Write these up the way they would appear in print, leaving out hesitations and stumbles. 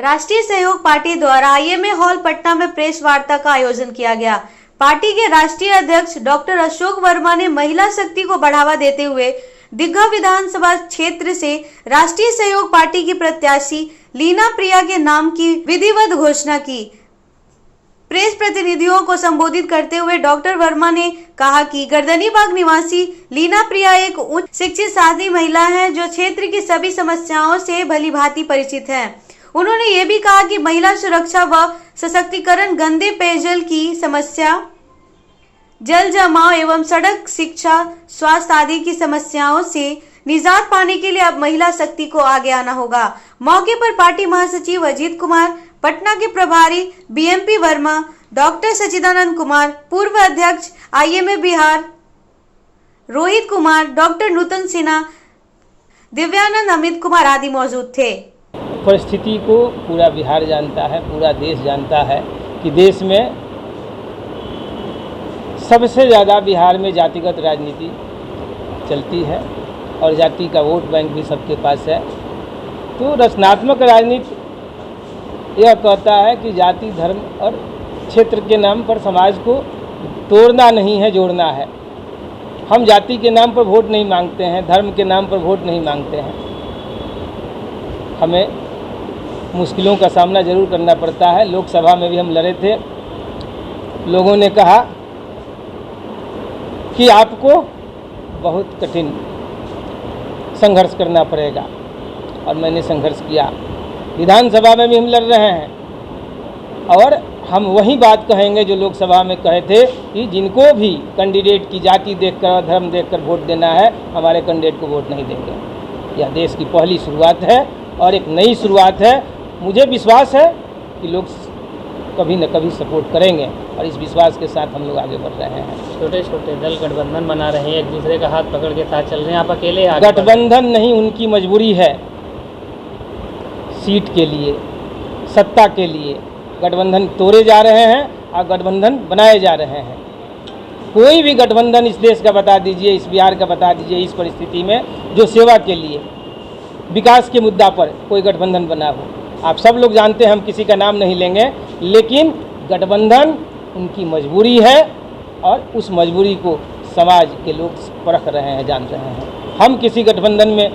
राष्ट्रीय सहयोग पार्टी द्वारा आईएमए हॉल पटना में प्रेस वार्ता का आयोजन किया गया। पार्टी के राष्ट्रीय अध्यक्ष डॉक्टर अशोक वर्मा ने महिला शक्ति को बढ़ावा देते हुए दीघा विधानसभा क्षेत्र से राष्ट्रीय सहयोग पार्टी की प्रत्याशी लीना प्रिया के नाम की विधिवत घोषणा की। प्रेस प्रतिनिधियों को संबोधित करते हुए डॉक्टर वर्मा ने कहा कि गर्दनीबाग निवासी लीना प्रिया एक उच्च शिक्षित साधी महिला हैं जो क्षेत्र की सभी समस्याओं से भलीभांति परिचित हैं। उन्होंने ये भी कहा कि महिला सुरक्षा व सशक्तिकरण, गंदे पेयजल की समस्या, जल जमाव एवं सड़क, शिक्षा, स्वास्थ्य आदि की समस्याओं से निजात पाने के लिए अब महिला शक्ति को आगे आना होगा। मौके पर पार्टी महासचिव अजीत कुमार, पटना के प्रभारी बीएमपी वर्मा, डॉक्टर सचिदानंद कुमार, पूर्व अध्यक्ष आईएमए बिहार रोहित कुमार, डॉक्टर नूतन सिन्हा, दिव्यानंद, अमित कुमार आदि मौजूद थे। परिस्थिति को पूरा बिहार जानता है, पूरा देश जानता है कि देश में सबसे ज़्यादा बिहार में जातिगत राजनीति चलती है और जाति का वोट बैंक भी सबके पास है। तो रचनात्मक राजनीति यह कहता है कि जाति, धर्म और क्षेत्र के नाम पर समाज को तोड़ना नहीं है, जोड़ना है। हम जाति के नाम पर वोट नहीं मांगते हैं, धर्म के नाम पर वोट नहीं मांगते हैं। हमें मुश्किलों का सामना जरूर करना पड़ता है। लोकसभा में भी हम लड़े थे, लोगों ने कहा कि आपको बहुत कठिन संघर्ष करना पड़ेगा और मैंने संघर्ष किया। विधानसभा में भी हम लड़ रहे हैं और हम वही बात कहेंगे जो लोकसभा में कहे थे कि जिनको भी कैंडिडेट की जाति देखकर और धर्म देखकर वोट देना है, हमारे कैंडिडेट को वोट नहीं देंगे। यह देश की पहली शुरुआत है और एक नई शुरुआत है। मुझे विश्वास है कि लोग कभी न कभी सपोर्ट करेंगे और इस विश्वास के साथ हम लोग आगे बढ़ रहे हैं। छोटे छोटे दल गठबंधन बना रहे हैं, एक दूसरे का हाथ पकड़ के साथ चल रहे हैं, आप अकेले गठबंधन नहीं, उनकी मजबूरी है। सीट के लिए, सत्ता के लिए गठबंधन तोड़े जा रहे हैं और गठबंधन बनाए जा रहे हैं। कोई भी गठबंधन इस देश का बता दीजिए, इस बिहार का बता दीजिए, इस परिस्थिति में जो सेवा के लिए, विकास के मुद्दा पर कोई गठबंधन बना हो। आप सब लोग जानते हैं, हम किसी का नाम नहीं लेंगे, लेकिन गठबंधन उनकी मजबूरी है और उस मजबूरी को समाज के लोग परख रहे हैं, जान रहे हैं। हम किसी गठबंधन में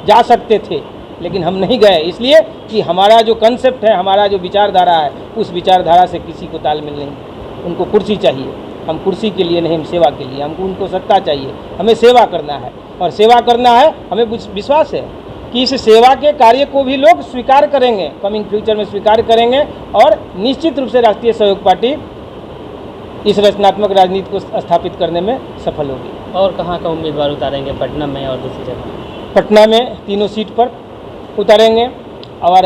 जा सकते थे लेकिन हम नहीं गए, इसलिए कि हमारा जो कंसेप्ट है, हमारा जो विचारधारा है, उस विचारधारा से किसी को तालमेल नहीं। उनको कुर्सी चाहिए, हम कुर्सी के लिए नहीं, हम सेवा के लिए। हमको उनको सत्ता चाहिए, हमें सेवा करना है और सेवा करना है। हमें विश्वास है कि इस सेवा के कार्य को भी लोग स्वीकार करेंगे, कमिंग फ्यूचर में स्वीकार करेंगे और निश्चित रूप से राष्ट्रीय सहयोग पार्टी इस रचनात्मक राजनीति को स्थापित करने में सफल होगी। और कहाँ का उम्मीदवार उतारेंगे, पटना में और दूसरी जगह? पटना में तीनों सीट पर उतारेंगे और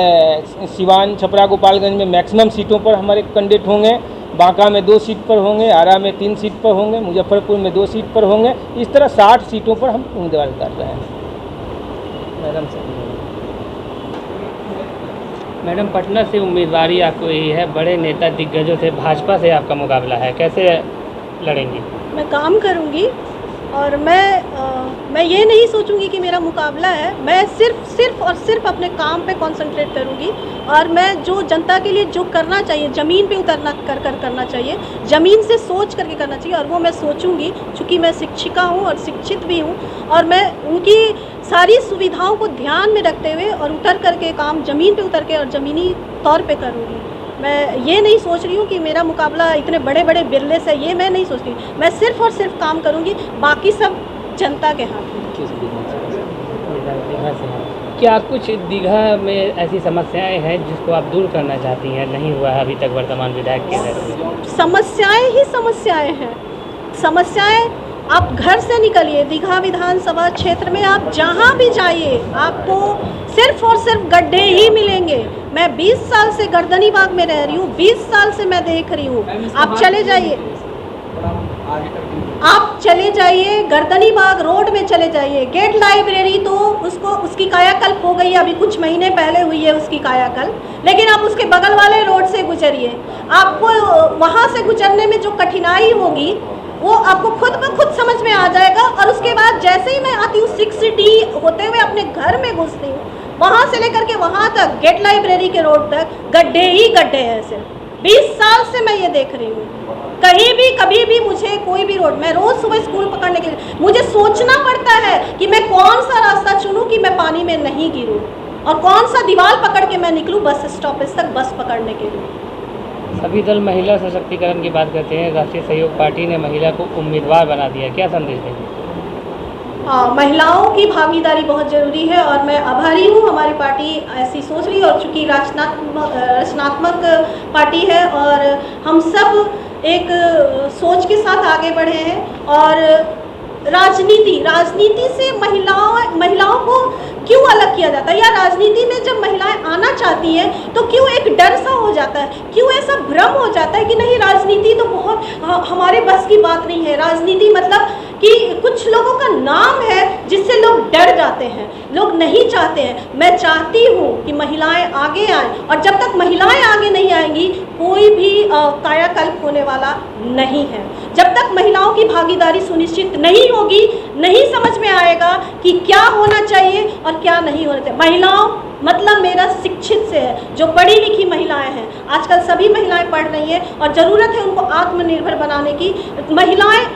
सिवान, छपरा, गोपालगंज में मैक्सिमम सीटों पर हमारे कैंडिडेट होंगे। बांका में 2 सीट पर होंगे, आरा में 3 सीट पर होंगे, मुजफ्फरपुर में 2 सीट पर होंगे। इस तरह 60 सीटों पर हम उम्मीदवार उतार रहे हैं। मैडम, पटना से उम्मीदवारी आपको यही है, बड़े नेता दिग्गजों से, भाजपा से आपका मुकाबला है, कैसे लड़ेंगी? मैं काम करूंगी और मैं ये नहीं सोचूंगी कि मेरा मुकाबला है। मैं सिर्फ और सिर्फ अपने काम पे कंसंट्रेट करूंगी और मैं जो जनता के लिए जो करना चाहिए, ज़मीन पे उतरना कर करना चाहिए, ज़मीन से सोच करके करना चाहिए और वो मैं सोचूंगी। चूँकि मैं शिक्षिका हूँ और शिक्षित भी हूँ और मैं उनकी सारी सुविधाओं को ध्यान में रखते हुए और उतर करके काम ज़मीन पे उतर के और ज़मीनी तौर पे करूँगी। मैं ये नहीं सोच रही हूँ कि मेरा मुकाबला इतने बड़े बड़े बिरले से, ये मैं नहीं सोचती। मैं सिर्फ और सिर्फ काम करूँगी, बाकी सब जनता के हाथ में। क्या कुछ दीघा में ऐसी समस्याएं हैं जिसको आप दूर करना चाहती हैं, नहीं हुआ है अभी तक वर्तमान विधायक के नेतृत्व? समस्याएं ही समस्याएं हैं। समस्याएं, आप घर से निकलिए, दीघा विधानसभा क्षेत्र में आप जहां भी जाइए, आपको सिर्फ और सिर्फ गड्ढे ही मिलेंगे। मैं 20 साल से गर्दनीबाग में रह रही हूँ, 20 साल से मैं देख रही हूँ। आप चले जाइए गर्दनीबाग रोड में चले जाइए। गेट लाइब्रेरी तो उसकी कायाकल्प हो गई, अभी कुछ महीने पहले हुई है उसकी कायाकल्प, लेकिन आप उसके बगल वाले रोड से गुजरिए, आपको वहाँ से गुजरने में जो कठिनाई होगी वो आपको खुद ब खुद समझ में आ जाएगा। और उसके बाद जैसे ही मैं आती हूँ 6D होते हुए अपने घर में घुसती हूँ, वहाँ से लेकर के वहाँ तक गेट लाइब्रेरी के रोड तक गड्ढे ही गड्ढे हैं। सिर्फ 20 साल से मैं ये देख रही हूँ। कहीं भी कभी भी मुझे कोई भी रोड, मैं रोज़ सुबह स्कूल पकड़ने के लिए मुझे सोचना पड़ता है कि मैं कौन सा रास्ता चुनूँ कि मैं पानी में नहीं गिरूँ, और कौन सा दीवार पकड़ के मैं निकलूँ बस स्टॉपेज तक बस पकड़ने के लिए। सभी दल महिला सशक्तिकरण की बात करते हैं। राष्ट्रीय सहयोग पार्टी ने महिला को उम्मीदवार बना दिया, क्या संदेश देंगे? महिलाओं की भागीदारी बहुत ज़रूरी है और मैं आभारी हूँ, हमारी पार्टी ऐसी सोच रही है। और चूँकि रचनात्मक पार्टी है और हम सब एक सोच के साथ आगे बढ़े हैं। और राजनीति से महिलाओं को क्यों अलग किया जाता है, या राजनीति में जब महिलाएं आना चाहती हैं तो क्यों एक डर सा हो जाता है, क्यों ऐसा भ्रम हो जाता है कि नहीं राजनीति तो बहुत हमारे बस की बात नहीं है। राजनीति मतलब कि कुछ लोगों का नाम है जिससे लोग डर जाते हैं, लोग नहीं चाहते हैं। मैं चाहती हूँ कि महिलाएं आगे आएँ, और जब तक महिलाएं आगे नहीं आएंगी कोई भी कायाकल्प होने वाला नहीं है। जब तक महिलाओं की भागीदारी सुनिश्चित नहीं होगी, नहीं समझ में आएगा कि क्या होना चाहिए और क्या नहीं होना चाहिए। महिलाओं मतलब मेरा शिक्षित से है, जो पढ़ी लिखी महिलाएं हैं। आजकल सभी महिलाएं पढ़ रही हैं और ज़रूरत है उनको आत्मनिर्भर बनाने की। महिलाएं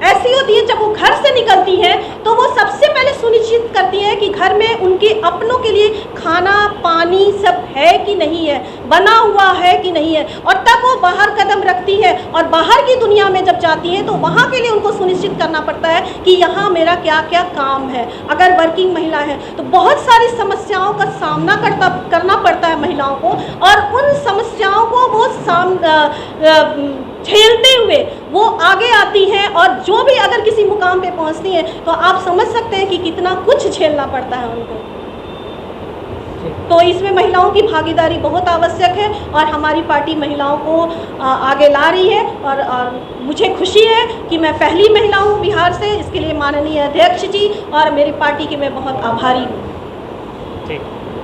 ऐसी होती है जब वो घर से निकलती हैं तो वो सबसे पहले सुनिश्चित करती हैं कि घर में उनके अपनों के लिए खाना पानी सब है कि नहीं है, बना हुआ है कि नहीं है, और तब वो बाहर कदम रखती है। और बाहर की दुनिया में जब जाती है तो वहाँ के लिए उनको सुनिश्चित करना पड़ता है कि यहाँ मेरा क्या क्या काम है। अगर वर्किंग महिला है तो बहुत सारी समस्याओं का सामना करना पड़ता है महिलाओं को, और उन समस्याओं को वो झेलते हुए वो आगे आती हैं। और जो भी अगर किसी मुकाम पे पहुंचती हैं तो आप समझ सकते हैं कि कितना कुछ झेलना पड़ता है उनको। तो इसमें महिलाओं की भागीदारी बहुत आवश्यक है और हमारी पार्टी महिलाओं को आगे ला रही है। और मुझे खुशी है कि मैं पहली महिला हूँ बिहार से। इसके लिए माननीय अध्यक्ष जी और मेरी पार्टी की मैं बहुत आभारी हूँ।